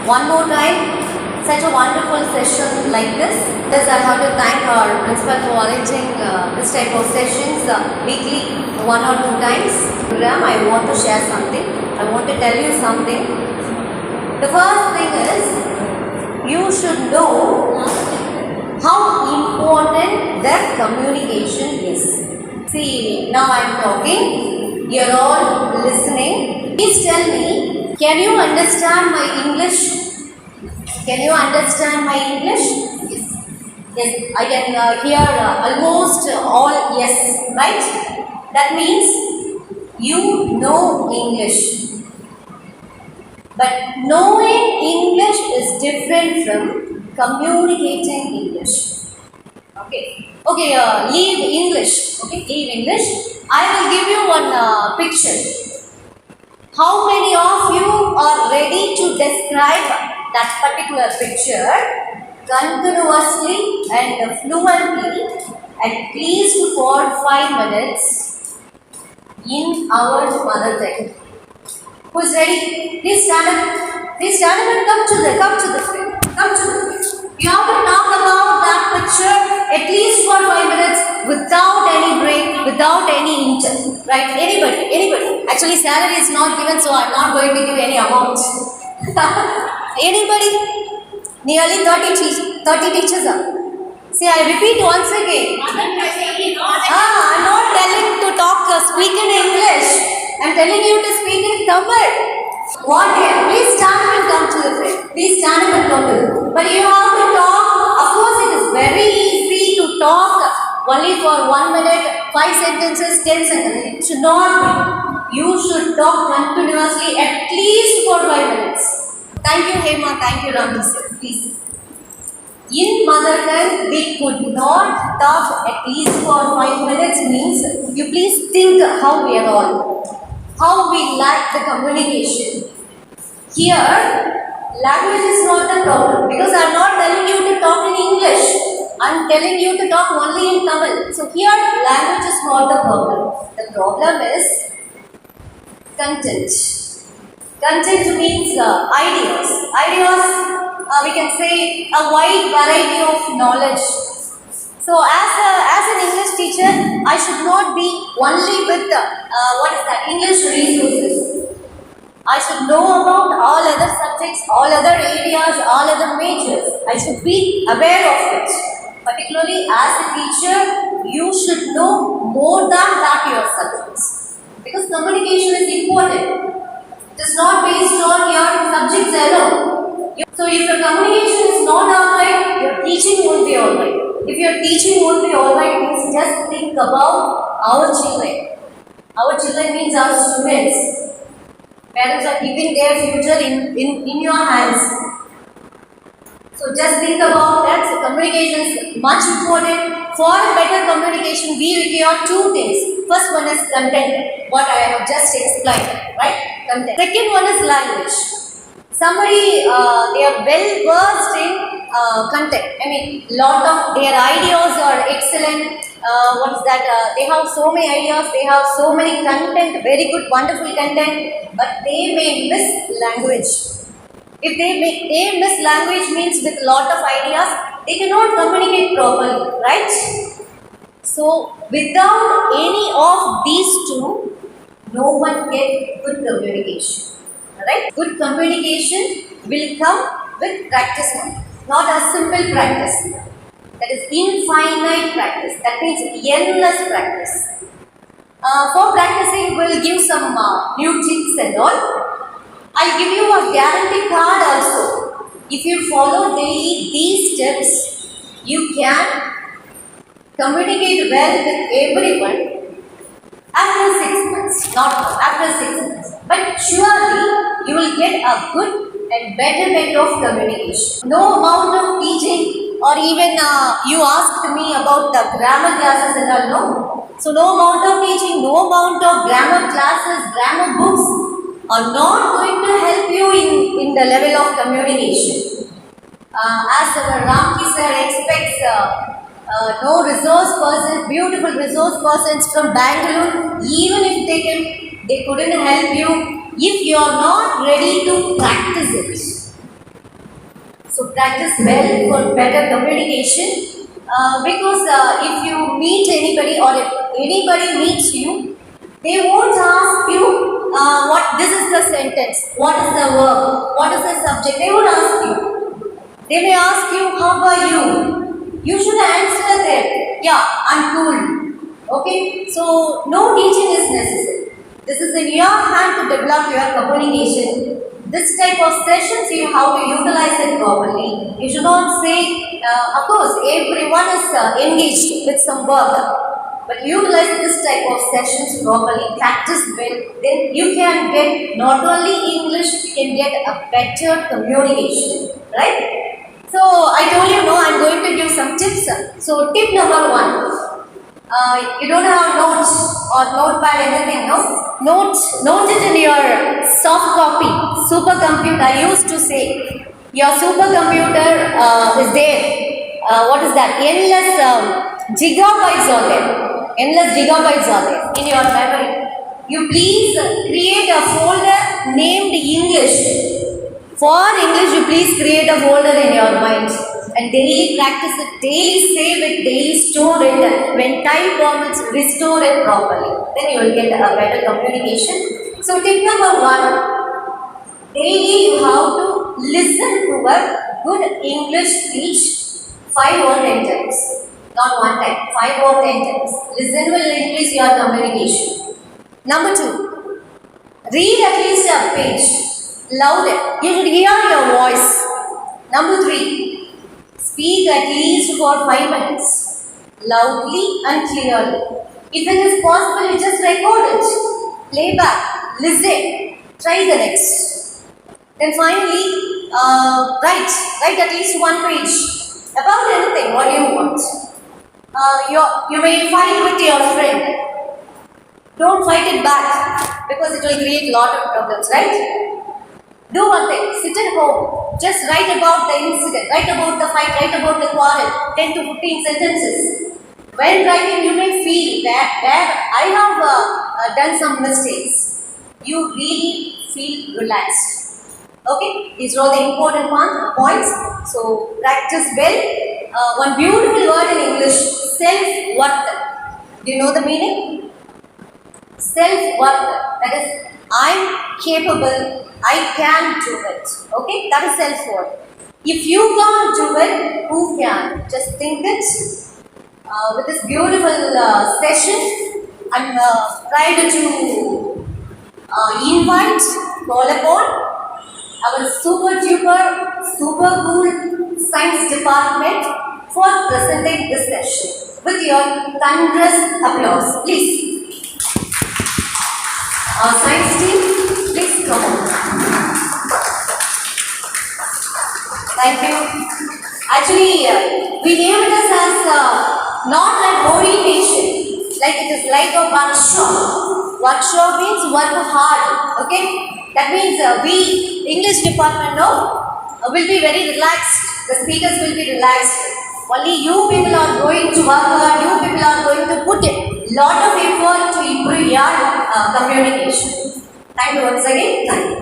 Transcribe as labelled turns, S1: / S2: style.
S1: one more time such a wonderful session like this. Thus, I have to thank our principal for arranging this type of sessions weekly, one or two times. Program, I want to share something. I want to tell you something. The first thing is, you should know how important that communication is. See, now I am talking. You're all listening. Please tell me, can you understand my English? Can you understand my English? Yes. Yes, I can hear almost all yes, right? That means you know English. But knowing English is different from communicating English. Okay. Okay, leave English. Okay, leave English. I will give you one picture. How many of you are ready to describe that particular picture continuously and fluently at least for 5 minutes in our mother tongue? Who is ready? Please stand up. Please stand up and come to the screen. Come to the screen. You have to talk about that picture at least for 5 minutes without any break, without any interest. Right? Anybody. Actually, salary is not given, so I'm not going to give any amount. Anybody? Nearly 30 teachers are. See, I repeat once again. I'm not telling to speak in English. I'm telling you to speak in Tamil. What here? Please stand up and come to the front. Please stand up and come to the front. But you have to talk. Of course, it is very easy to talk only for 1 minute, 5 sentences, 10 sentences. It should not be. You should talk continuously at least for 5 minutes. Thank you, Hema. Thank you, Ramji sir. Please. In mother tongue, we could not talk at least for 5 minutes means you please think how we are all. How we like the communication. Here, language is not the problem because I am not telling you to talk in English. I am telling you to talk only in Tamil. So here, language is not the problem. The problem is content. Content means ideas. Ideas, we can say a wide variety of knowledge. So as an English teacher, I should not be only with English resources. I should know about all other subjects, all other areas, all other majors. I should be aware of it. Particularly as a teacher, you should know more than that your subjects. Because communication is important. It is not based on your subjects alone. So if your communication is not alright, your teaching won't be alright. If your teaching won't be alright, please just think about our children. Our children means our students. Parents are giving their future in your hands. So just think about that. So communication is much important. For better communication, we require 2 things. First one is content, what I have just explained, right? Content. Second one is language. Somebody, they are well versed in content. I mean, lot of their ideas are excellent. They have so many ideas, they have so many content, very good, wonderful content, but they may miss language. If they miss language means with lot of ideas, they cannot communicate properly, right? So, without any of these two, no one gets good communication. Right? Good communication will come with practice, not a simple practice. That is infinite practice. That means endless practice. For practicing, we'll give some new tips and all. I'll give you a guarantee card also. If you follow daily these steps, you can communicate well with everyone after 6 months, not after 6 months. But surely you will get a good and better way of communication. No amount of teaching or even you asked me about the grammar classes and all, no. So no amount of teaching, no amount of grammar classes, grammar books are not going to help you in the level of communication. As our Ramki sir expects no resource person, beautiful resource persons from Bangalore, even if they couldn't help you if you are not ready to practice it. So practice well for better communication. Because if you meet anybody or if anybody meets you, they won't ask you what this is the sentence, what is the verb, what is the subject. They won't ask you. They may ask you, how are you? You should answer them. Yeah, I'm cool. Okay, so no teaching is necessary. This is in your hand to develop your communication. This type of sessions you have to utilize it properly. You should not say, of course, everyone is engaged with some work, but utilize this type of sessions properly, practice well, then you can get not only English, you can get a better communication, right? So I told you, no, I'm going to give some tips. So tip number one, you don't have notes or notepad, anything, no? Note it in your soft copy, supercomputer. I used to say, your supercomputer is there. What is that? Endless gigabytes are there. Endless gigabytes are there in your memory. You please create a folder named English. For English, you please create a folder in your mind and daily practice it, daily save it, daily store it. When time permits, restore it properly. Then you will get a better communication. So tip number one, daily you have to listen to a good English speech 5 or 10 times. Not one time, 5 or 10 times. Listen will increase your communication. Number two, read at least a page. Louder. You should hear your voice. Number three, speak at least for 5 minutes. Loudly and clearly. If it is possible, you just record it. Play back. Listen. Try the next. Then finally, write at least one page about anything, what you want. You may fight with your friend. Don't fight it back because it will create a lot of problems, right? Do one thing, sit at home, just write about the incident, write about the fight, write about the quarrel, 10 to 15 sentences. When writing, you may feel that I have done some mistakes. You really feel relaxed. Okay, these are the important points. So, practice well. One beautiful word in English, self-worth. Do you know the meaning? Self-worth. That is, I'm capable, I can do it. Okay, that is self-worth. If you can't do it, who can? Just think it. With this beautiful session, I'm trying to invite, call upon our super duper, super cool science department for presenting this session with your thunderous applause. Please. Our science team, please come on. Thank you. Actually, we name it as not an orientation, like it is like a workshop. Workshop means work hard. Okay, that means we English department will be very relaxed. The speakers will be relaxed. Only you people are going to work hard. You people are going to put a lot of effort to improve your communication. Thank you once again. Thank you.